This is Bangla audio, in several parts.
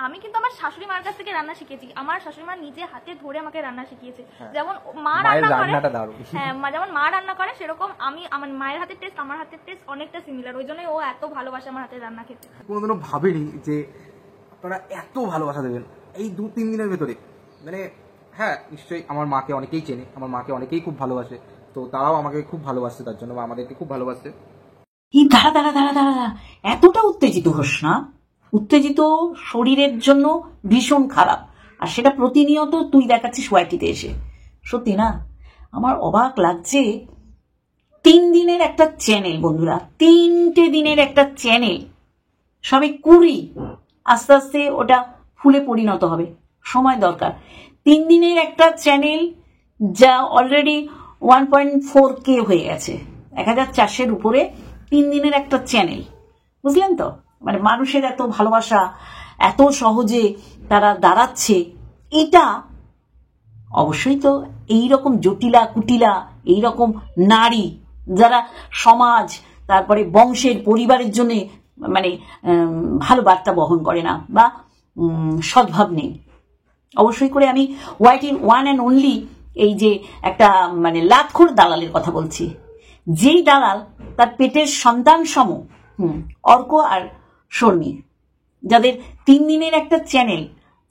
আমি কিন্তু আমার শাশুড়ি মার কাছ থেকে রান্না শিখেছি। আমার শাশুড়ি মা নিজে হাতে ধরে আমাকে রান্না শিখিয়েছে। যেমন মা রান্না করে, হ্যাঁ যেমন মা রান্না করে সেরকম আমি আমার মায়ের হাতের টেস্ট আমার হাতের টেস্ট অনেকটা সিমিলার। ওই জন্যই ও এত ভালোবাসে আমার হাতের রান্না খেতে। কোনোদিনও ভাবিনি যে আপনারা এত ভালোবাসা দেবেন এই 2-3 দিনের ভেতরে। মানে হ্যাঁ নিশ্চয়ই আমার মাকে অনেকেই চেনে, আমার মাকে অনেকেই খুব ভালোবাসে, তো তারাও আমাকে খুব ভালোবাসছে, তার জন্য আমাদেরকে খুব ভালোবাসছে। দাঁড়া দাঁড়া দাঁড়া দাঁড়া, এতটা উত্তেজিত হোস না। উত্তেজিত শরীরের জন্য ভীষণ খারাপ, আর সেটা প্রতিনিয়ত তুই দেখাচ্ছিস ওয়াইটিতে এসে। সত্যি না, আমার অবাক লাগছে। 3 দিনের একটা চ্যানেল বন্ধুরা, 3টে দিনের একটা চ্যানেল, সবে 20, আস্তে আস্তে ওটা ফুলে পরিণত হবে, সময় দরকার। 3 দিনের একটা চ্যানেল যা অলরেডি 1.4K হয়ে গেছে, 1400-এর উপরে 3 দিনের একটা চ্যানেল, বুঝলেন তো? মানে মানুষের এত ভালোবাসা, এত সহজে তারা দাঁড়াচ্ছে, এটা অবশ্যই তো এইরকম জটিলা কুটিলা, এইরকম নারী যারা সমাজ, তারপরে বংশের, পরিবারের জন্য মানে ভালো বার্তা বহন করে না বা সদ্ভাব নেই। অবশ্যই করে আমি ওয়াইটির ওয়ান অ্যান্ড অনলি এই যে একটা মানে লাতখোর দালালের কথা বলছি, যেই দালাল তার পেটের সন্তান সম অর্ক আর শর্মী, যাদের 3 দিনের একটা চ্যানেল,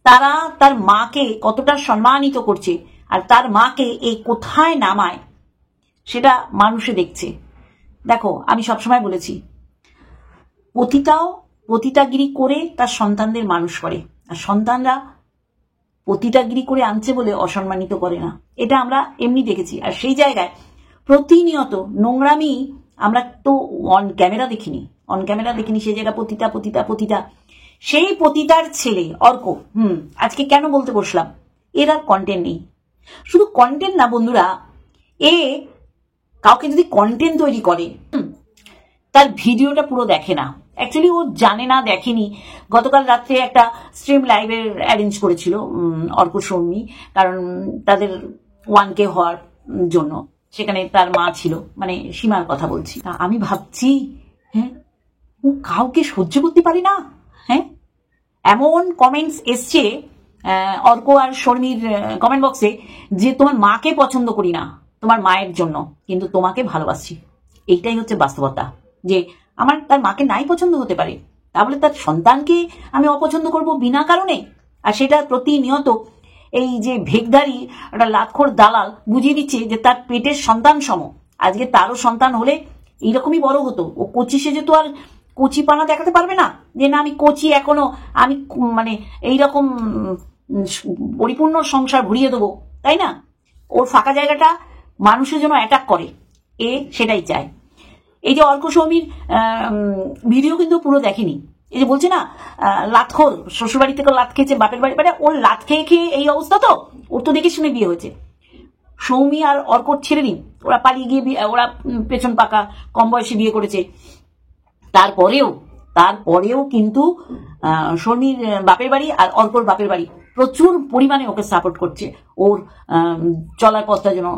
তারা তার মাকে কতটা সম্মানিত করছে আর তার মাকে এই কোথায় নামায় সেটা মানুষে দেখছে। দেখো, আমি সবসময় বলেছি, পতিতাগিরি করে তার সন্তানদের মানুষ করে, আর সন্তানরা পতিতাগিরি করে আনছে বলে অসম্মানিত করে না, এটা আমরা এমনি দেখেছি। আর সেই জায়গায় প্রতিনিয়ত নোংরামি আমরা তো অন ক্যামেরা দেখিনি, সেই জায়গায় পতিতা। সেই পতিতার ছেলে অর্ক, আজকে কেন বলতে বসলাম, এর আর কন্টেন্ট নেই। শুধু কন্টেন্ট না বন্ধুরা, এ কাউকে যদি কন্টেন্ট তৈরি করে তার ভিডিওটা পুরো দেখে না। অ্যাকচুয়ালি ও জানে না, দেখেনি। গতকাল রাত্রে একটা স্ট্রিম লাইভের অ্যারেঞ্জ করেছিল অর্ক শর্মী, কারণ তাদের 1K হওয়ার জন্য সেখানে তার মা ছিল, মানে সীমার কথা বলছি। আমি ভাবছি, হ্যাঁ ও কাউকে সহ্য করতে পারে না। হ্যাঁ, এমন কমেন্টস এসছে অর্ক আর শর্মীর কমেন্ট বক্সে যে তোমার মাকে পছন্দ করি না, তোমার মায়ের জন্য, কিন্তু তোমাকে ভালোবাসি। এইটাই হচ্ছে বাস্তবতা, যে আমার তার মাকে নাই পছন্দ হতে পারে, তাহলে তার সন্তানকে আমি অপছন্দ করব বিনা কারণে? আর সেটা প্রতিনিয়ত এই যে ভেগধারী একটা লাতখোর দালাল বুঝিয়ে দিচ্ছে যে তার পেটের সন্তান সম। আজকে তারও সন্তান হলে এইরকমই বড় হতো। ও কচি সেজে তো আর কচি পানা দেখাতে পারবে না, যে না আমি কচি এখনো, আমি মানে এইরকম পরিপূর্ণ সংসার ভরিয়ে দেবো, তাই না? ওর ফাঁকা জায়গাটা মানুষের জন্য অ্যাটাক করে, এ সেটাই চায়। এই যে অর্ক শর্মীর ভিডিও কিন্তু পুরো দেখেনি। এই যে বলছে না লাতখোর, শ্বশুরবাড়ি থেকে লাত খেয়েছে বাপের বাড়ি, মানে ওর লাত খেয়ে খেয়ে এই অবস্থা। তো ওর তো দেখে শুনে বিয়ে হয়েছে। সৌমি আর অর্কর ছেড়ে দিন, ওরা পালিয়ে গিয়ে ওরা পেছন পাকা কম বয়সে বিয়ে করেছে। তারপরেও কিন্তু শর্মীর বাপের বাড়ি আর অর্কর বাপের বাড়ি প্রচুর পরিমাণে ওকে সাপোর্ট করছে, ওর চলার পথটা যেন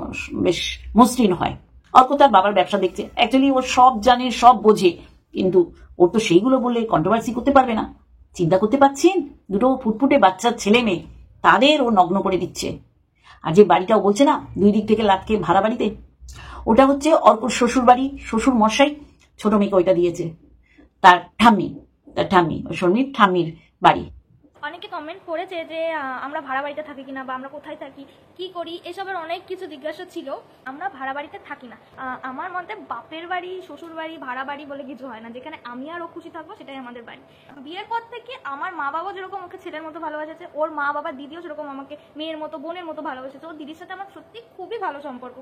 বেশ মসৃণ হয়। অর্ক তার বাবার ব্যবসা দেখছে, অ্যাকচুয়ালি ও সব জানে, সব বোঝে, কিন্তু ওর তো সেইগুলো বললে কন্ট্রোভার্সি করতে পারবে না। চিন্তা করতে পারছেন, দুটো ফুটফুটে বাচ্চার ছেলে মেয়ে, তাদের ও নগ্ন করে দিচ্ছে। আর যে বাড়িটাও বলছে না 2 দিক থেকে লাটকে ভাড়া বাড়িতে, ওটা হচ্ছে অর্কর শ্বশুর বাড়ি, শ্বশুর মশাই ছোট মেয়েকে ওইটা দিয়েছে, তার ঠাম্মি শর্মীর ঠাম্মির বাড়ি। অনেকে কমেন্ট করেছে যে আমরা ভাড়া বাড়িতে থাকি কিনা বা আমরা কোথায় থাকি, কি করি, এসবের অনেক কিছু জিজ্ঞাসা ছিল। আমরা ভাড়া বাড়িতে থাকি না। আমার মতে বাপের বাড়ি, শ্বশুর বাড়ি, ভাড়া বাড়ি বলে কিছু হয় না। যেখানে আমি আর ও খুশি থাকবো সেটাই আমাদের বাড়ি। বিয়ের পর থেকে আমার মা বাবা যেরকম ওকে ছেলের মতো ভালোবাসেছে, ওর মা বাবা দিদিও সেরকম আমাকে মেয়ের মতো, বোনের মতো ভালোবাসেছে। ওর দিদির সাথে আমার সত্যি খুবই ভালো সম্পর্ক।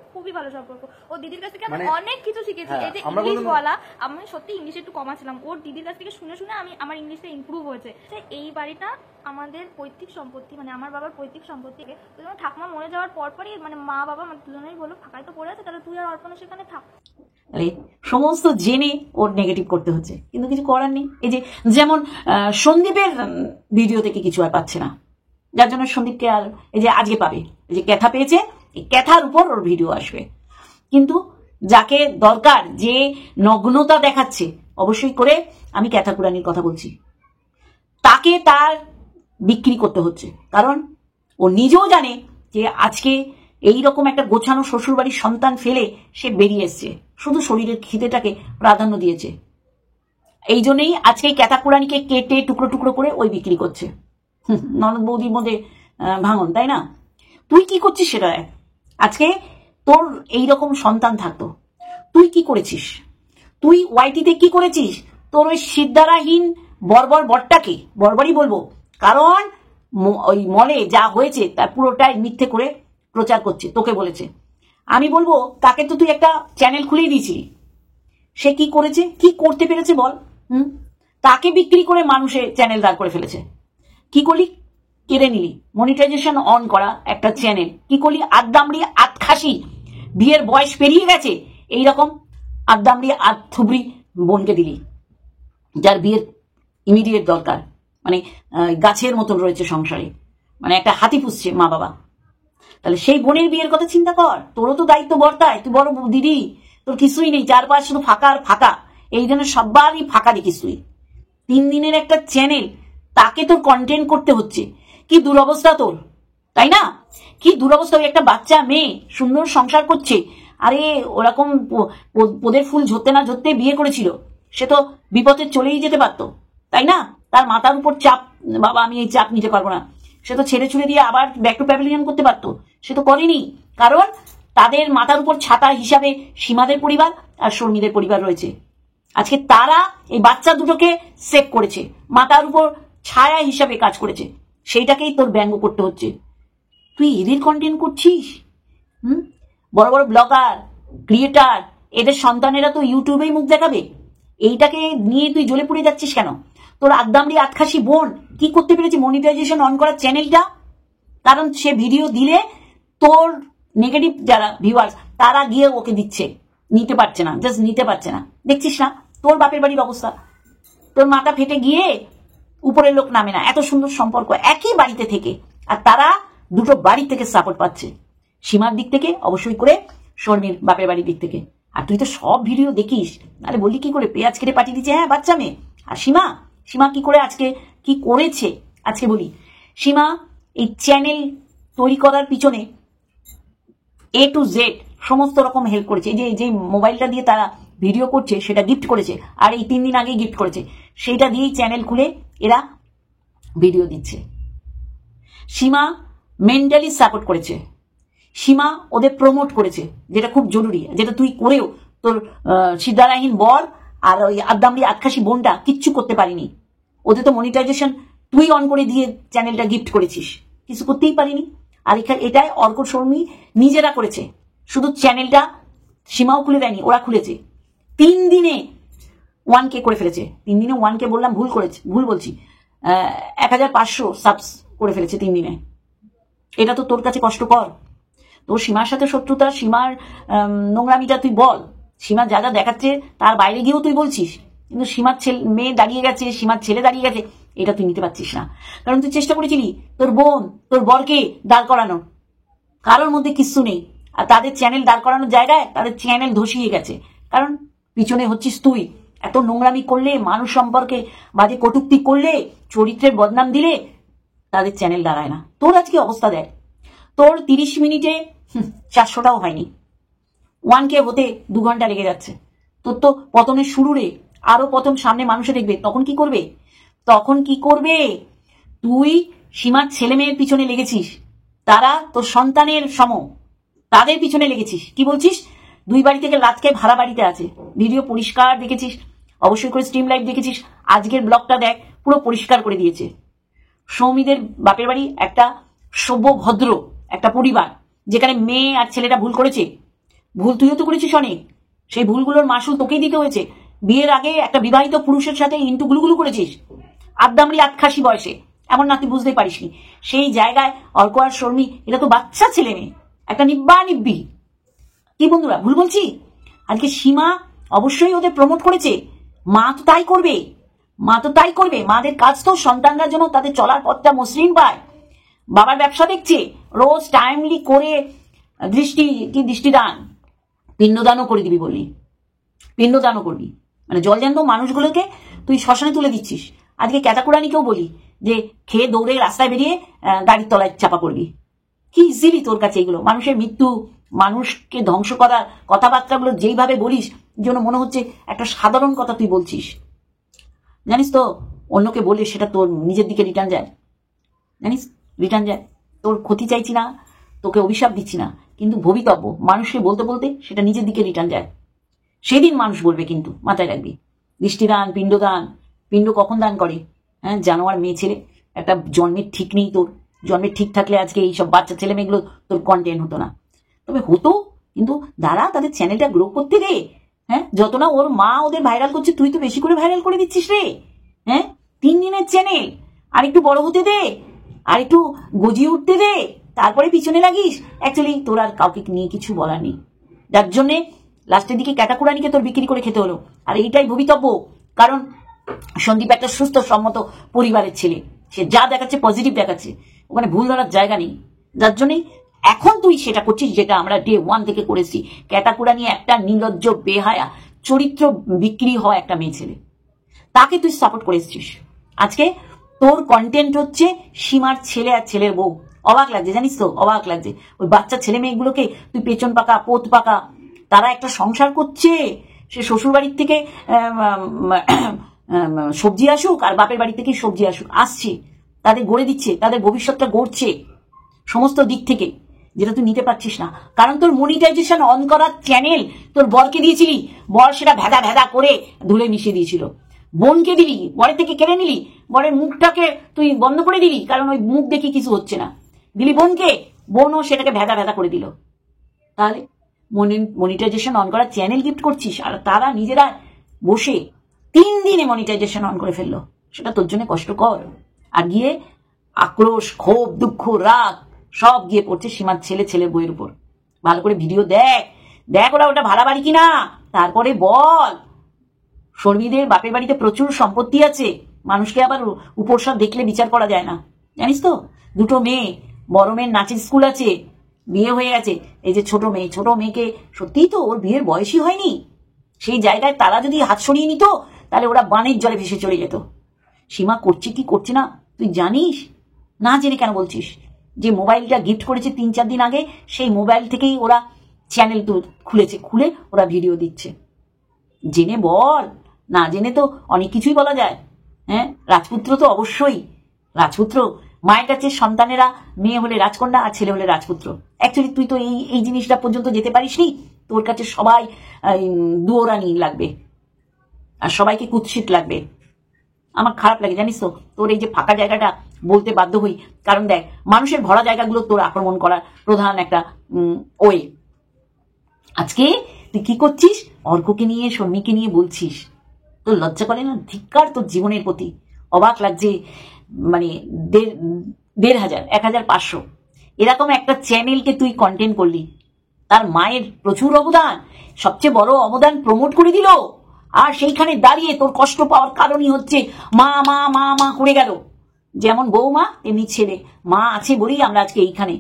ও দিদির কাছ থেকে আমি অনেক কিছু শিখেছি। এই যে ইংলিশ বলা, আমি সত্যি ইংলিশে একটু কমা ছিলাম, ওর দিদির কাছ থেকে শুনে শুনে আমার ইংলিশটা ইমপ্রুভ হয়েছে। এই বাড়িটা আমাদের পৈতৃক সম্পত্তি, মানে আমার বাবার পৈতৃক সম্পত্তি। ঠাকুমা মরে যাওয়ার পরপরই মানে মা বাবা দুজনেই বললো ফাঁকাই তো পড়ে আছে, তাহলে তুই আর অর্পণা সেখানে থাক। সমস্ত জেনে ওর নেগেটিভ করতে হচ্ছে, কিন্তু কিছু করার নেই। এই যে যেমন সন্দীপের ভিডিও থেকে কিছু আর পাচ্ছে না, যার জন্য সন্দীপকে আর এই যে আজকে পাবে, এই যে ক্যাথা পেয়েছে, এই ক্যাথার উপর ওর ভিডিও আসবে। কিন্তু যাকে দরকার, যে নগ্নতা দেখাচ্ছে, অবশ্যই করে আমি ক্যাথা কুরানির কথা বলছি, তাকে তার বিক্রি করতে হচ্ছে, কারণ ও নিজেও জানে যে আজকে এইরকম একটা গোছানো শ্বশুরবাড়ির সন্তান ফেলে সে বেরিয়ে এসছে, শুধু শরীরের খিদেটাকে প্রাধান্য দিয়েছে। এই জন্যই আজকে ক্যাতাকুরানিকে কেটে টুকরো টুকরো করে ওই বিক্রি করছে। ননদ বৌদির মধ্যে ভাঙন, তাই না? তুই কি করছিস সেটা দেখ। আজকে তোর এইরকম সন্তান থাকতো, তুই কি করেছিস? তুই ওয়াইটিতে কি করেছিস? তোর ওই সিদ্ধারাহীন বর্বর বরটাকে, বর্বরই বলবো, কারণ ওই মলে যা হয়েছে তার পুরোটাই মিথ্যে করে প্রচার করছে, তোকে বলেছে। আমি বলবো তাকে তো তুই একটা চ্যানেল খুলেই দিয়েছিলি, সে কি করেছে, কি করতে পেরেছে বল? তাকে বিক্রি করে মানুষের চ্যানেল দাঁড় করে ফেলেছে। কি করলি? কেড়ে নিলি মনিটাইজেশন অন করা একটা চ্যানেল। কি করলি? আদ্দামড়ি আতখাসি, বিয়ের বয়স পেরিয়ে গেছে এইরকম আদ্দামড়ি আতথুবড়ি বোনকে দিলি, যার বিয়ের ইমিডিয়েট দরকার, মানে গাছের মতন রয়েছে সংসারে, মানে একটা হাতি পুষছে মা বাবা। তাহলে সেই বোনের বিয়ের কথা চিন্তা কর, তোরও তো দায়িত্ব বর্তায়, তুই বড় দিদি, তোর কিছুই নেই, চারপাশ শুধু ফাঁকা আর ফাঁকা। এই জন্য সবারই ফাঁকা দেখিস তুই। 3 দিনের একটা চ্যানেল, তাকে তোর কন্টেন্ট করতে হচ্ছে। কি দুরবস্থা তোর, তাই না? কি দুরবস্থা। ওই একটা বাচ্চা মেয়ে সুন্দর সংসার করছে, আরে ওরকম পদের ফুল ঝরতে না ঝরতে বিয়ে করেছিল, সে তো বিপদে চলেই যেতে পারতো, তাই না? তার মাথার উপর চাপ, বাবা আমি এই চাপ নিতে পারবো না, সে তো ছেড়ে ছুড়ে দিয়ে আবার ব্যাক টু প্যাভিলিয়ন করতে পারতো, সে তো করেনি। কারণ তাদের মাথার উপর ছাতা হিসাবে সীমাদের পরিবার আর শর্মীদের পরিবার রয়েছে। আজকে তারা এই বাচ্চা দুটোকে সেভ করেছে, মাথার উপর ছায়া হিসাবে কাজ করেছে, সেইটাকেই তোর ব্যঙ্গ করতে হচ্ছে। তুই এদের কন্টেন্ট করছিস। বড় বড় ব্লগার, ক্রিয়েটার, এদের সন্তানেরা তো ইউটিউবেই মুখ দেখাবে, এইটাকে নিয়ে তুই জ্বলে পুড়ে যাচ্ছিস কেন? তোর আদ্দামড়ি আতখাসি বোন কি করতে পেরেছে? মনিটাইজেশন অন করার চ্যানেলটা, কারণ সে ভিডিও দিলে তোর নেগেটিভ যারা ভিউয়ার্স তারা গিয়ে ওকে দিচ্ছে, নিতে পারছে না, জাস্ট নিতে পারছে না। দেখছিস না তোর বাপের বাড়ির অবস্থা? তোর মাথা ফেটে গিয়ে উপরের লোক নামে না, এত সুন্দর সম্পর্ক একই বাড়িতে থেকে, আর তারা দুটো বাড়ি থেকে সাপোর্ট পাচ্ছে, সীমার দিক থেকে অবশ্যই করে, শর্মীর বাপের বাড়ির দিক থেকে। আর তুই তো সব ভিডিও দেখিস, নাহলে বললি কি করে পেঁয়াজ কেটে পাঠিয়ে দিচ্ছে, হ্যাঁ বাচ্চা মেয়ে। আর সীমা কি করে আজকে কি করেছে? আজকে বলি, সীমা এই চ্যানেল তৈরি করার পিছনে A to Z সমস্ত রকম হেল্প করেছে। যে মোবাইলটা দিয়ে তারা ভিডিও করছে সেটা গিফট করেছে, আর এই 3 দিন আগেই গিফট করেছে, সেইটা দিয়েই চ্যানেল খুলে এরা ভিডিও দিচ্ছে। সীমা মেন্টালি সাপোর্ট করেছে, সীমা ওদের প্রমোট করেছে, যেটা খুব জরুরি, যেটা তুই করেও তোর সিদ্ধারাহীন বর আর ওই আদ্দামড়ি আতখাসি বোনটা কিচ্ছু করতে পারিনি। ওদের তো মনিটাইজেশন তুই অন করে দিয়ে চ্যানেলটা গিফট করেছিস, কিছু করতেই পারিনি। আর এটাই অর্ক শর্মী নিজেরা করেছে, শুধু চ্যানেলটা সীমাও খুলে দেয়নি, ওরা খুলেছে। 3 দিনে 1K করে ফেলেছে। 3 দিনে 1K বললাম, ভুল বলছি, 1500 সাবস করে ফেলেছে 3 দিনে। এটা তো তোর কাছে কষ্টকর। তোর সীমার সাথে শত্রুতা, সীমার নোংরামিটা তুই বল, সীমা যা যা দেখাচ্ছে তার বাইরে গিয়েও তুই বলছিস, কিন্তু সীমার মেয়ে দাঁড়িয়ে গেছে, সীমার ছেলে দাঁড়িয়ে গেছে, এটা তুই নিতে পারছিস না। কারণ তুই চেষ্টা করেছিলি তোর বোন তোর বরকে দাঁড় করানো, কারোর মধ্যে কিচ্ছু নেই, আর তাদের চ্যানেল দাঁড় করানোর জায়গায় তাদের চ্যানেল ধসিয়ে গেছে, কারণ পিছনে হচ্ছিস তুই। এত নোংরামি করলে, মানুষ সম্পর্কে বাজে কটূক্তি করলে, চরিত্রের বদনাম দিলে তাদের চ্যানেল দাঁড়ায় না। তোর আজকে অবস্থা দেখ, তোর 30 মিনিটে 400টাও হয়নি, 1K হতে 2 ঘন্টা লেগে যাচ্ছে। তোর তো পতনের শুরু রে, আরো পতন সামনে মানুষে দেখবে, তখন কি করবে? তুই সীমার ছেলে মেয়ের পিছনে লেগেছিস, তারা তোর সন্তানের সম, তাদের পিছনে লেগেছিস। কি বলছিস? 2 বাড়ি থেকে লাতকে ভাড়া বাড়িতে আছে, ভিডিও পরিষ্কার দেখেছিস, অবশ্যই করে স্ট্রিম লাইভ দেখেছিস, আজকের ব্লগটা দেখ, পুরো পরিষ্কার করে দিয়েছে। সৌমিদের বাপের বাড়ি একটা সভ্য ভদ্র একটা পরিবার, যেখানে মেয়ে আর ছেলেটা ভুল করেছে, ভুল তুইও তো করেছিস অনেক, সেই ভুলগুলোর মাসুল তোকেই দিতে হয়েছে। বিয়ের আগে একটা বিবাহিত পুরুষের সাথে ইন্টু গুলুগুলু করেছিস, আদ্দামড়ি আতখাসি বয়সে, এমন না তুই বুঝতেই পারিসনি। সেই জায়গায় অর্ক আর শর্মী এটা তো বাচ্চা ছেলে মেয়ে, একটা নিব্বি। কি বন্ধুরা ভুল বলছি? আজকে সীমা অবশ্যই ওদের প্রমোট করেছে, মা তো তাই করবে, মাদের কাজ তো সন্তানরা যেন তাদের চলার পথটা মসৃণ পায়। বাবার ব্যবসা দেখছে, রোজ টাইমলি করে দৃষ্টিদান, পিণ্ডদানও করে দিবি বললি, পিণ্ডদানও করবি, মানে জলজান্ত মানুষগুলোকে তুই শ্মশানে তুলে দিচ্ছিস। আজকে ক্যাতাকুরানিকেও বলি, যে খেয়ে দৌড়ে রাস্তায় বেরিয়ে গাড়ির তলায় চাপা পড়বি। কি ইজিলি তোর কাছে এগুলো, মানুষের মৃত্যু, মানুষকে ধ্বংস করার কথাবার্তাগুলো যেইভাবে বলিস, যেন মনে হচ্ছে একটা সাধারণ কথা তুই বলছিস। জানিস তো, অন্যকে বলে সেটা তোর নিজের দিকে রিটার্ন যায়, জানিস, রিটার্ন যায়। তোর ক্ষতি চাইছি না, তোকে অভিশাপ দিচ্ছি না, কিন্তু ভবিতব্য মানুষকে বলতে বলতে সেটা নিজের দিকে রিটার্ন যায়। সেদিন মানুষ বলবে, কিন্তু মাথায় রাখবি। দৃষ্টিদান, পিণ্ডদান, পিণ্ড কখন দান করে? হ্যাঁ, জানোয়ার মেয়ে ছেলে, একটা জন্মের ঠিক নেই তোর। জন্মের ঠিক থাকলে আজকে এইসব বাচ্চা ছেলে মেয়েগুলো তোর কন্টেন্ট হতো না। তবে হতো, কিন্তু দাঁড়া, তাদের চ্যানেলটা গ্রো করতে দে। হ্যাঁ, যত না ওর মা ওদের ভাইরাল করছে, তুই তো বেশি করে ভাইরাল করে দিচ্ছিস রে। হ্যাঁ, 3 দিনের চ্যানেল, আর একটু বড় হতে দে, আর একটু গজিয়ে উঠতে দে, তারপরে পিছনে লাগিস। অ্যাকচুয়ালি তোর আর কাউকে নিয়ে কিছু বলার নেই, যার জন্যে লাস্টের দিকে ক্যাটাকুরানিকে তোর বিক্রি করে খেতে হলো। আর এইটাই ভবিতব্য, কারণ সন্দীপ একটা সুস্থ সম্মত পরিবারের ছেলে, সে যা দেখাচ্ছে পজিটিভ দেখাচ্ছে, ওখানে ভুল ধরার জায়গা নেই। যার জন্যই এখন তুই সেটা করছিস যেটা আমরা ডে 1 থেকে করেছি, ক্যাটাকুরানি একটা নির্লজ্জ বেহায়া চরিত্র বিক্রি হওয়া একটা মেয়ে ছেলে, তাকে তুই সাপোর্ট করে এসছিস। আজকে তোর কন্টেন্ট হচ্ছে সীমার ছেলে আর ছেলের বউ। অবাক লাগছে, জানিস তো, অবাক লাগছে। ওই বাচ্চা ছেলে মেয়েগুলোকে তুই পেছন পাকা, পোত পাকা, তারা একটা সংসার করছে। সে শ্বশুর বাড়ির থেকে সবজি আসুক আর বাপের বাড়ি থেকে সবজি আসুক, আসছে, তাদের গড়ে দিচ্ছে, তাদের ভবিষ্যৎটা গড়ছে সমস্ত দিক থেকে, যেটা তুই নিতে পারছিস না। কারণ তোর মনিটাইজেশন অন করার চ্যানেল তোর বরকে দিয়েছিলি, বর সেটা ভেদা ভেদা করে ধুলে মিশিয়ে দিয়েছিল। বোনকে দিলি, বরের থেকে কেড়ে নিলি, বরের মুখটাকে তুই বন্ধ করে দিলি, কারণ ওই মুখ দেখে কিছু হচ্ছে না, দিলি বোনকে, বোনও সেটাকে ভেদা ভেদা করে দিল। তাহলে মনিটাইজেশন অন করার চ্যানেল গিফট করছিস, আর তারা নিজেরা বসে 3 দিনে মনিটাইজেশন অন করে ফেললো। সেটা তোর জন্য কষ্টকর। আর গিয়ে আক্রোশ, ক্ষোভ, দুঃখ, রাগ সব গিয়ে পড়ছে সীমার ছেলে, ছেলের বইয়ের উপর। ভালো করে ভিডিও দেখ, দেখ ওরা ওটা ভাড়া বাড়ি কিনা, তারপরে বল। শর্মীদের বাপের বাড়িতে প্রচুর সম্পত্তি আছে, মানুষকে আবার উপর সব দেখলে বিচার করা যায় না, জানিস তো। 2টো মেয়ে, বড় মেয়ের নাচের স্কুল আছে, বিয়ে হয়ে গেছে। এই যে ছোট মেয়েকে সত্যিই তো ওর বিয়ের বয়সই হয়নি, সেই জায়গায় তারা যদি হাত সরিয়ে নিত, তাহলে ওরা বানের জলে ভেসে চলে যেত। সীমা করছে কি করছে না তুই জানিস না, জেনে কেন বলছিস? যে মোবাইলটা গিফট করেছে 3-4 দিন আগে, সেই মোবাইল থেকেই ওরা চ্যানেল খুলেছে, খুলে ওরা ভিডিও দিচ্ছে। জেনে বল, না জেনে তো অনেক কিছুই বলা যায়। হ্যাঁ, রাজপুত্র তো অবশ্যই রাজপুত্র। মায়ের কাছে সন্তানেরা মেয়ে হলে রাজকন্যা আর ছেলে হলে রাজপুত্র। অ্যাকচুয়ালি তুই তো এই জিনিসটা পর্যন্ত যেতে পারিসনি। তোর কাছে সবাই দুয়োরানি লাগবে, আর সবাইকে কুৎসিত লাগবে। আমার খারাপ লাগে, জানিস তো, তোর এই যে ফাঁকা জায়গাটা বলতে বাধ্য হই। কারণ দেখ, মানুষের ভরা জায়গাগুলো তোর আক্রমণ করার প্রধান একটা ওয়ে। আজকে তুই কি করছিস? অর্ককে নিয়ে, শর্মীকে নিয়ে বলছিস, তোর লজ্জা করে না? ধিক্কার তোর জীবনের প্রতি। অবাক লাগছে, মানে 1,500, 1,500 এরকম একটা চ্যানেলকে তুই কন্টেন্ট করলি, তার মায়ের প্রচুর অবদান, সবচেয়ে বড় অবদান প্রমোট করে দিল। আর সেইখানে দাঁড়িয়ে তোর কষ্ট পাওয়ার কারণই হচ্ছে মা মা মা মা করে গেল। যেমন বৌমা তেমনি ছেলে, মা আছে বলেই আমরা আজকে এইখানে।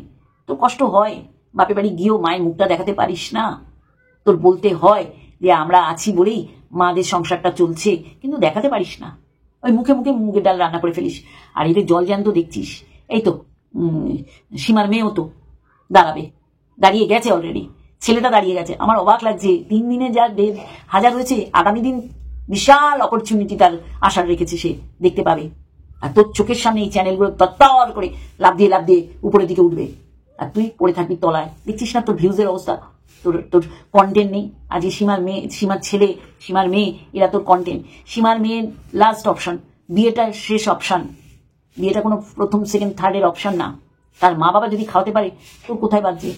তোর কষ্ট হয়, বাপের বাড়ি গিয়েও মায়ের মুখটা দেখাতে পারিস না। তোর বলতে হয় যে আমরা আছি বলেই মাদের সংসারটা চলছে, কিন্তু দেখাতে পারিস না। ওই মুখে মুখে মুগের ডাল রান্না করে ফেলিস। আর এদের জল জ্যান্ত দেখছিস। এই তো সীমার মেয়েও তো দাঁড়িয়ে গেছে অলরেডি, ছেলেটা দাঁড়িয়ে গেছে। আমার অবাক লাগছে, 3 দিনে যা 1,500 হয়েছে, আগামী দিন বিশাল অপরচুনিটি তার আশা রেখেছে, সে দেখতে পাবে। আর তোর চোখের সামনে এই চ্যানেলগুলো তত্তর করে লাফ দিয়ে উপরের দিকে উঠবে, আর তুই পড়ে থাকবি তলায়। দেখছিস না তোর ভিউজের অবস্থা? তোর কন্টেন্ট নেই। আজকে সীমার ছেলে, সীমার মেয়ে, এরা তোর কন্টেন্ট। সীমার মেয়ের লাস্ট অপশন, বিয়েটা শেষ অপশন। বিয়েটা কোনো প্রথম, সেকেন্ড, থার্ডের অপশন না। তার মা বাবা যদি খাওয়াতে পারে, তোর কোথায় বাজছে?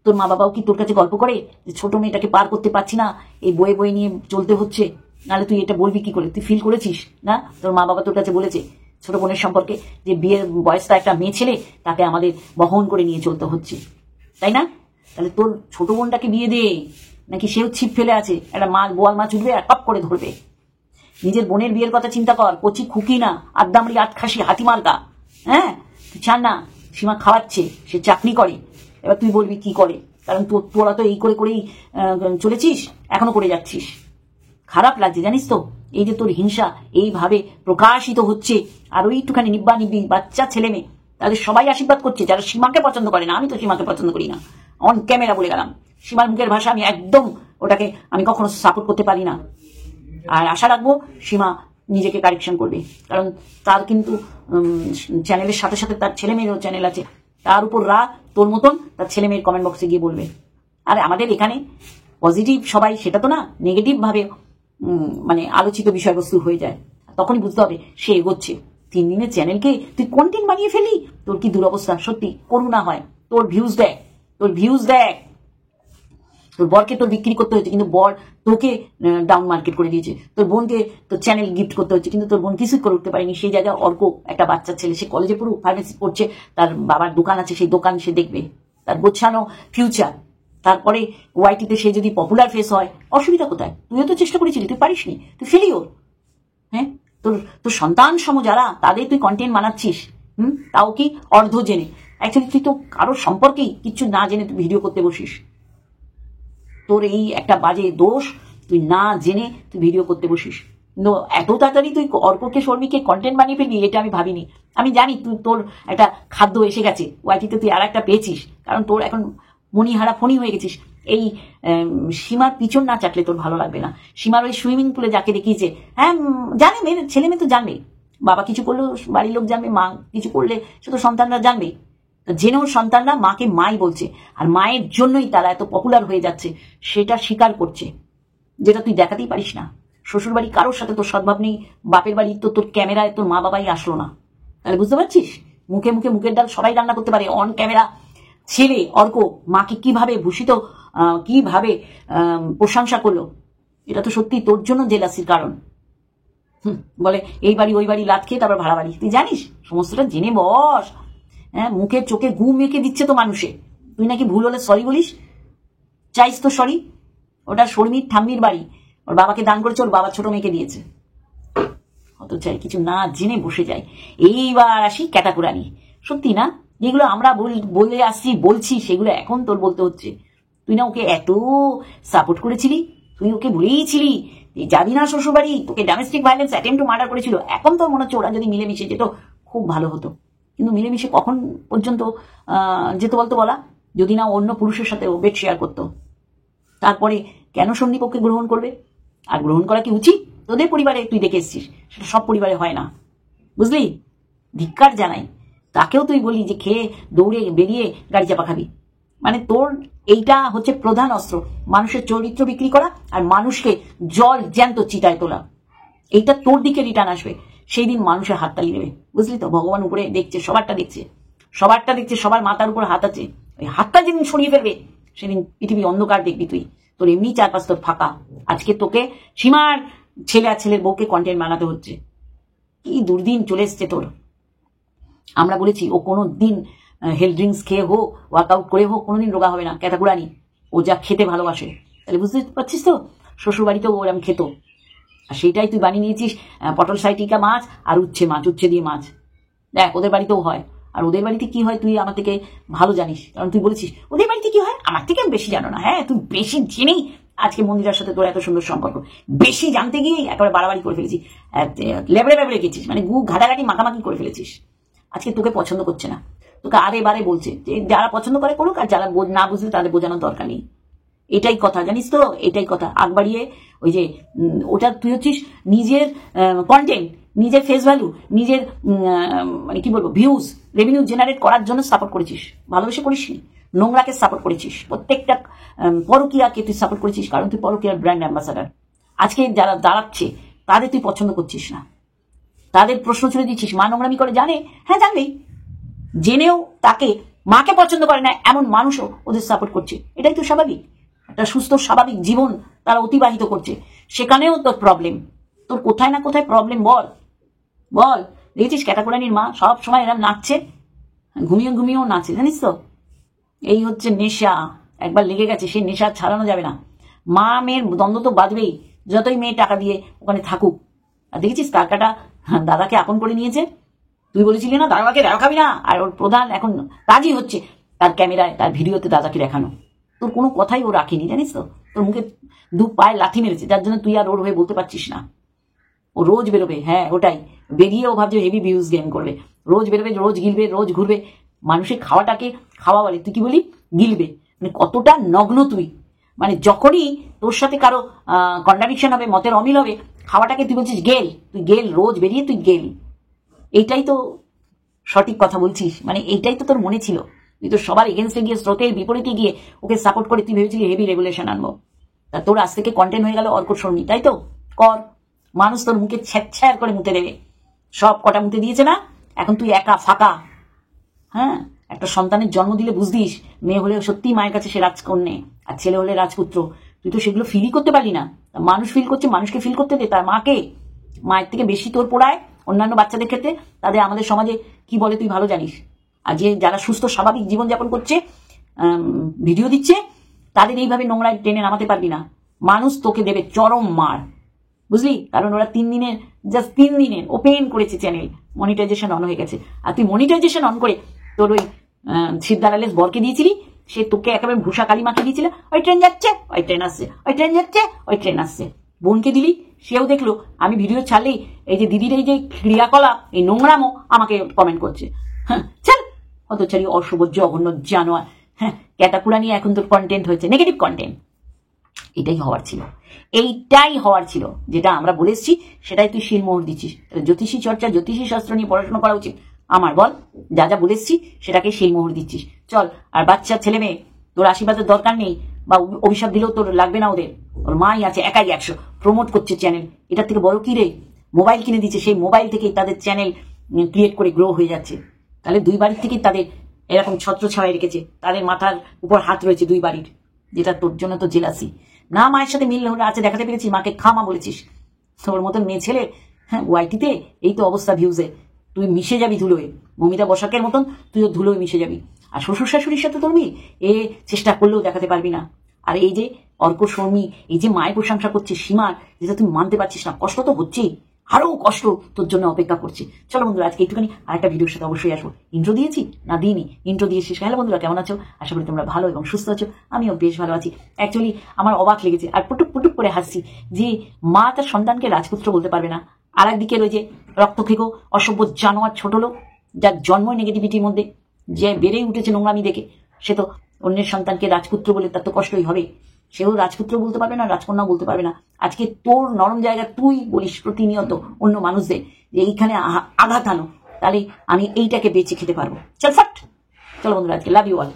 তোর মা বাবাও কি তোর কাছে গল্প করে যে ছোট মেয়েটাকে পার করতে পারছি না, এই বয়ে নিয়ে চলতে হচ্ছে? নাহলে তুই এটা বলবি কি করে? তুই ফিল করেছিস না তোর মা বাবা তোর কাছে বলেছে ছোট বোনের সম্পর্কে, যে বিয়ের বয়সটা একটা মেয়ে ছেলে, তাকে আমাদের বহন করে নিয়ে চলতে হচ্ছে, তাই না? তাহলে তোর ছোট বোনটাকে বিয়ে দে, নাকি সেও ছিপ ফেলে আছে, একটা বোয়াল মাছ উঠবে আর টপ করে ধরবে। নিজের বোনের বিয়ের কথা চিন্তা কর। কচি খুকি না, আদ্দামড়ি আটখাসি হাতিমার্কা। হ্যাঁ, তুই ছাড় না, সীমা খাওয়াচ্ছে, সে চাকরি করে। এবার তুই বলবি কি করে? কারণ তোরা তো এই করেই চলেছিস, এখনো করে যাচ্ছিস। খারাপ লাগছে, জানিস তো। এই যে তোর হিংসা এইভাবে প্রকাশিত হচ্ছে, আর ওই একটুখানি নিব্বা নিব্বি বাচ্চা ছেলে মেয়ে তাদের সবাই আশীর্বাদ করছে যারা সীমাকে পছন্দ করে না। আমি তো সীমাকে পছন্দ করি না, অন ক্যামেরা বলে গেলাম। সীমার মুখের ভাষা আমি একদম ওটাকে আমি কখনো সাপোর্ট করতে পারি না। আর আশা রাখবো সীমা নিজেকে কারেকশন করবে, কারণ তার কিন্তু চ্যানেলের সাথে সাথে তার ছেলে মেয়েরও চ্যানেল আছে, তার উপর তোর মতন তার ছেলে মেয়ের কমেন্ট বক্সে গিয়ে বলবে। আর আমাদের এখানে পজিটিভ সবাই, সেটা তো না, নেগেটিভ ভাবে মানে আলোচিত বিষয়বস্তু হয়ে যায়, তখনই বুঝতে হবে সে এগোচ্ছে। 3 দিনের চ্যানেলকে তুই কন্টেন্ট বানিয়ে ফেলি, তোর কি দুরবস্থা, সত্যি করুণা হয়। তোর ভিউজ দেখ, তোর বরকে তোর বিক্রি করতে হচ্ছে, কিন্তু বর তোকে ডাউন মার্কেট করে দিয়েছে। তোর বোনকে তোর চ্যানেল গিফট করতে হচ্ছে, কিন্তু তোর বোন কিছুই করে উঠতে পারেনি। সেই জায়গায় অর্ক একটা বাচ্চা ছেলে, সে কলেজে পুরো ফার্মেসি পড়ছে, তার বাবার দোকান আছে, সেই দোকান সে দেখবে, তার গোছানো ফিউচার। তারপরে ওয়াইটিতে সে যদি পপুলার ফেস হয়, অসুবিধা কোথায়? তুইও তো চেষ্টা করেছিলি, তুই পারিসনি, তুই ফেলিওর। হ্যাঁ, তোর সন্তান সম যারা, তাদের তুই কন্টেন্ট বানাচ্ছিস, তাও কি অর্ধ জেনে। অ্যাকচুয়ালি তুই তো কারোর সম্পর্কেই কিচ্ছু না জেনে তুই ভিডিও করতে বসিস। তোর এই একটা বাজে দোষ, তুই না জেনে তুই ভিডিও করতে বসিস। কিন্তু এত তাড়াতাড়ি তুই অর্ককে শর্মীকে কন্টেন্ট বানিয়ে ফেলবি, এটা আমি ভাবিনি। আমি জানি তোর একটা খাদ্য এসে গেছে ওয়াইটিতে, তুই আর একটা পেয়েছিস, কারণ তোর এখন মনিহারা ফণি হয়ে গেছিস। এই সীমার পিছন না চাটলে তোর ভালো লাগবে না। সীমার ওই সুইমিং পুলে যাকে দেখিয়েছে, হ্যাঁ জানে, ছেলে মেয়ে তো জানবে, বাবা কিছু করলেও বাড়ির লোক জানবে, মা কিছু করলে সে তো সন্তানরা জানবে। জেনেও সন্তানরা মাকে মাই বলছে, আর মায়ের জন্যই তারা এত পপুলার হয়ে যাচ্ছে, সেটা স্বীকার করছে, যেটা তুই দেখাতেই পারিস না। শ্বশুর বাড়ি কারোর সাথে তোর সদ্ভাব নেই, বাপের বাড়ি তো তোর ক্যামেরায় তোর মা বাবাই আসলো না। তাহলে বুঝতে পারছিস, মুখে মুখে মুখের ডাল সবাই রান্না করতে পারে, অন ক্যামেরা ছেলে অর্ক মাকে কিভাবে ভূষিত, কিভাবে প্রশংসা করলো, এটা তো সত্যি তোর জন্য জেলাসির কারণ। বলে এই বাড়ি ওই বাড়ি লাত খেয়ে তারপর ভাড়া বাড়ি, তুই জানিস সমস্তটা জেনে বস। হ্যাঁ, মুখে চোখে ঘুম মেখে দিচ্ছে তো মানুষে, তুই নাকি ভুল হলে সরি বলিস, চাইস তো সরি। ওটা শর্মির ঠাম্মির বাড়ি, ওর বাবাকে দান করেছে, ওর বাবা ছোট মেয়েকে দিয়েছে। অত চাই কিছু না জেনে বসে যায়। এইবার আসি ক্যাটাকুরানি। সত্যি না, যেগুলো আমরা বলে আসছি বলছি, সেগুলো এখন তোর বলতে হচ্ছে। তুই না ওকে এত সাপোর্ট করেছিলি, তুই ওকে বলেইছিলি যাবি না শ্বশুর বাড়ি, তোকে domestic violence attempt to murder করেছিল। এখন তোর মনে হচ্ছে ওরা যদি মিলেমিশে যেত খুব ভালো হতো, কিন্তু মিলেমিশে কখন পর্যন্ত যেত বলতো বলা, যদি না অন্য পুরুষের সাথে ও বেড শেয়ার করতো। তারপরে কেন সন্দীপ ওকে গ্রহণ করবে? আর গ্রহণ করা কি উচিত? তোদের পরিবারে তুই দেখে এসছিস, সেটা সব পরিবারে হয় না, বুঝলি? ধিক্কার জানাই। তাকেও তুই বলি যে খেয়ে দৌড়ে বেরিয়ে গাড়ি চাপা খাবি। মানে তোর এইটা হচ্ছে প্রধান অস্ত্র, মানুষের চরিত্র বিক্রি করা আর মানুষকে জল জ্যান্ত চিতায় তোলা। এইটা তোর দিকে রিটার্ন আসবে, সেই দিন মানুষের হাততালি দেবে, বুঝলি তো? ভগবান উপরে দেখছে, সবারটা দেখছে, সবার মাথার উপর হাত আছে। ওই হাতটা যেদিন সরিয়ে ফেলবে, সেদিন পৃথিবী অন্ধকার দেখবি তুই। তোর এমনি চারপাশ তোর ফাঁকা। আজকে তোকে সীমার ছেলে আর ছেলের বউকে কন্টেন্ট বানাতে হচ্ছে। কি দুর্দিন চলে এসছে তোর। আমরা বলেছি ও কোনো দিন হেলথ ড্রিঙ্কস খেয়ে হোক, ওয়ার্কআউট করে হোক, কোনোদিন রোগা হবে না, ক্যাটাকুরানি। ও যা খেতে ভালোবাসে, তাহলে বুঝতে পারছিস তো? শ্বশুর বাড়িতেও ওরম খেত, আর সেইটাই তুই বানিয়ে নিয়েছিস পটল সাইটিকা মাছ আর উচ্ছে দিয়ে মাছ। দেখ ওদের বাড়িতেও হয়, আর ওদের বাড়িতে কি হয় তুই আমার থেকে ভালো জানিস, কারণ তুই বলেছিস ওদের বাড়িতে কি হয়, আমার থেকে বেশি জানো না। হ্যাঁ, তুই বেশি জেনেই আজকে মন্দিরার সাথে তোর এত সুন্দর সম্পর্ক, বেশি জানতে গিয়ে একেবারে বাড়াবাড়ি করে ফেলেছিস, লেবড়ে গেছিস, মানে গু ঘাটাঘাটি মাখামাখি করে ফেলেছিস। আজকে তোকে পছন্দ করছে না, তোকে আরে বারে বলছে যে যারা পছন্দ করে করুক, আর যারা না বুঝলে তাদের বোঝানোর দরকার নেই। এটাই কথা, জানিস তো? এটাই কথা। আগ বাড়িয়ে ওই যে ওটা তুই হচ্ছিস নিজের কন্টেন্ট, নিজের ফেস ভ্যালু, নিজের মানে কি বলবো ভিউজ রেভিনিউ জেনারেট করার জন্য সাপোর্ট করেছিস, ভালোবেসে করিসনি। নোংরাকে সাপোর্ট করেছিস, প্রত্যেকটা পরকীয়াকে তুই সাপোর্ট করেছিস, কারণ তুই পরকীয়ার ব্র্যান্ড অ্যাম্বাসাডার। আজকে যারা দাঁড়াচ্ছে তাদের তুই পছন্দ করছিস না, তাদের প্রশ্ন ছুড়ে দিচ্ছিস। মা নোংরামি করে জানে, হ্যাঁ জানবেই, জেনেও তাকে মাকে পছন্দ করে না এমন মানুষও ওদের সাপোর্ট করছে। এটাই তো স্বাভাবিক, একটা সুস্থ স্বাভাবিক জীবন তারা অতিবাহিত করছে, সেখানেও তোর প্রবলেম। তোর কোথায় না কোথায় প্রবলেম, বল। দেখেছিস ক্যাটাকুরানির মা সব সময় এরকম নাচছে, ঘুমিয়েও নাচে, জানিস তো? এই হচ্ছে নেশা, একবার লেগে গেছে, সেই নেশা ছাড়ানো যাবে না। মা মেয়ের দ্বন্দ্ব তো বাঁধবেই, যতই মেয়ে টাকা দিয়ে ওখানে থাকুক। আর দেখেছিস কাকাটা দাদাকে আপন করে নিয়েছে, তুই বলেছিলি না দাদাকে দেখাবি না, আর ওর প্রধান এখন কাজই হচ্ছে তার ক্যামেরায়, তার ভিডিওতে দাদাকে দেখানো। তোর কোনো কথাই ও রাখেনি, জানিস তো? তোর মুখে 2 পায়ে লাথি মেরেছে, যার জন্য তুই আর ওর হয়ে বলতে পারছিস না। ও রোজ বেরোবে, হ্যাঁ ওটাই, বেরিয়ে ও ভাবছে হেভি ভিউজ গেম করবে, রোজ বেরোবে, রোজ গিলবে, রোজ ঘুরবে। মানুষের খাওয়াটাকে খাওয়া বলে, তুই কি বলি গিলবে, মানে কতটা নগ্ন তুই। মানে যখনই তোর সাথে কারো কন্ট্রাডিকশন হবে, মতের অমিল হবে, খাওয়াটাকে তুই বলছিস গেল, তুই গেল, রোজ বেরিয়ে তুই গেল। এইটাই তো সঠিক কথা বলছিস, মানে এইটাই তো তোর মনে ছিল। তুই তো সবার এগেনস্টে গিয়ে, স্রোতের বিপরীতে গিয়ে ওকে সাপোর্ট করে তুই ভেবেছিলি হেভি রেগুলেশন আনবো। তা তোর আজ থেকে কন্টেন্ট হয়ে গেল অর্ক শর্মী, তাই তো কর, মানুষ তোর মুখে ছ্যাঁচ্ছ্যার করে মুতে দেবে। সব কটা মুতে দিয়েছে না, এখন তুই একা ফাঁকা। হ্যাঁ, একটা সন্তানের জন্ম দিলে বুঝদিস, মেয়ে হলে সত্যি মায়ের কাছে সে রাজকন্যে, আর ছেলে হলে রাজপুত্র। তুই তো সেগুলো ফিলই করতে পারলি না। মানুষ ফিল করছে, মানুষকে ফিল করতে দে, তার মাকে। মায়ের থেকে বেশি তোর পোড়ায় অন্যান্য বাচ্চাদের ক্ষেত্রে, তাদের আমাদের সমাজে কি বলে তুই ভালো জানিস। আর যে যারা সুস্থ স্বাভাবিক জীবনযাপন করছে, ভিডিও দিচ্ছে, তাদের এইভাবে নোংরায় টেনে নামাতে পারবি না। মানুষ তোকে দেবে চরম মার, বুঝলি, কারণ ওরা 3 দিনের, জাস্ট 3 দিনের ওপেন করেছে চ্যানেল, মনিটাইজেশন অন হয়ে গেছে। আর তুই মনিটাইজেশন অন করে তোর ওই সিদ্ধারালের বরকে দিয়েছিলি, সে তোকে একেবারে ভূষা কালি মাকে দিয়েছিল, ওই ট্রেন যাচ্ছে, ওই ট্রেন আসছে, ওই ট্রেন যাচ্ছে, ওই ট্রেন আসছে। বোনকে দিলি, সেও দেখলো আমি ভিডিও ছাড়লেই এই যে দিদির এই যে ক্রিয়াকলাপ, এই নোংরামো আমাকে কমেন্ট করছে। হ্যাঁ চল, হতচারী, অশুভ, জঘন্য জানোয়ার। হ্যাঁ, ক্যাটাকুলা নিয়ে এখন তোর কন্টেন্ট হয়েছে নেগেটিভ কন্টেন্ট। এটাই হওয়ার ছিল, এইটাই হওয়ার ছিল, যেটা আমরা বলে এসছি সেটাই তুই শিলমোহর দিচ্ছিস। জ্যোতিষী চর্চা, জ্যোতিষী শাস্ত্র নিয়ে পড়াশোনা করা উচিত আমার, বল, যা যা বলে এসছি সেটাকে শিলমোহর দিচ্ছিস। চল, আর বাচ্চা ছেলে মেয়ে তোর আশীর্বাদের দরকার নেই, বা অভিশাপ দিলেও তোর লাগবে না ওদের। ওর মাই আছে একাই 100, প্রমোট করছে চ্যানেল, এটার থেকে বড় কি রে? মোবাইল কিনে দিচ্ছে, সেই মোবাইল থেকেই তাদের চ্যানেল ক্রিয়েট করে গ্রো হয়ে যাচ্ছে। তাহলে 2 বাড়ির থেকেই তাদের এরকম ছত্র ছাওয়াই রেখেছে, তাদের মাথার উপর হাত রয়েছে 2 বাড়ির, যেটা তোর জন্য তো জেলাসি। না মায়ের সাথে মিল হলে আছে, দেখাতে পেরেছি, মাকে খামা বলেছিস। তোর মতন মেয়ে ছেলে, হ্যাঁ, ওয়াইটিতে এই তো অবস্থা ভিউজে, তুই মিশে যাবি ধুলোয়, মমিতা বসাকের মতন তুইও ধুলোয় মিশে যাবি। আর শ্বশুর শাশুড়ির সাথে তোর মিল, এ চেষ্টা করলেও দেখাতে পারবি না। আর এই যে অর্ক শর্মী, এই যে মায়ের প্রশংসা করছিস সীমার, যেটা তুই মানতে পারছিস না, কষ্ট তো হচ্ছেই, আরো কষ্ট তোর জন্য অপেক্ষা করছে। চলো বন্ধুরা, আজকে একটুখানি আরেকটা ভিডিওর সাথে অবশ্যই আসবো। ইন্ট্রো দিয়েছি না দিইনি? ইন্ট্রো দিয়েছিস। হ্যালো বন্ধুরা, কেমন আছো? আশা করি তোমরা ভালো এবং সুস্থ আছো। আমিও বেশ ভালো আছি। অ্যাকচুয়ালি আমার অবাক লেগেছে আর পুটুক পুটুক করে হাসছি যে মা তার সন্তানকে রাজপুত্র বলতে পারবে না, আর একদিকে রয়েছে রক্তখেকো অসভ্য জানোয়ার ছোট লোক, যার জন্ম নেগেটিভিটির মধ্যে, যে বেড়েই উঠেছে নোংরামি দেখে, সে তো অন্যের সন্তানকে রাজপুত্র বলে তার তো কষ্টই হবে। সেও রাজপুত্র বলতে পারবে না, রাজকন্যাও বলতে পারবে না। আজকে তোর নরম জায়গা তুই বলিস প্রতিনিয়ত অন্য মানুষদের যে এইখানে আঘাত আনো, তাহলে আমি এইটাকে বেঁচে খেতে পারবো। চল ফাট। চলো বন্ধুরা, আজকে লাভ ইউ অল।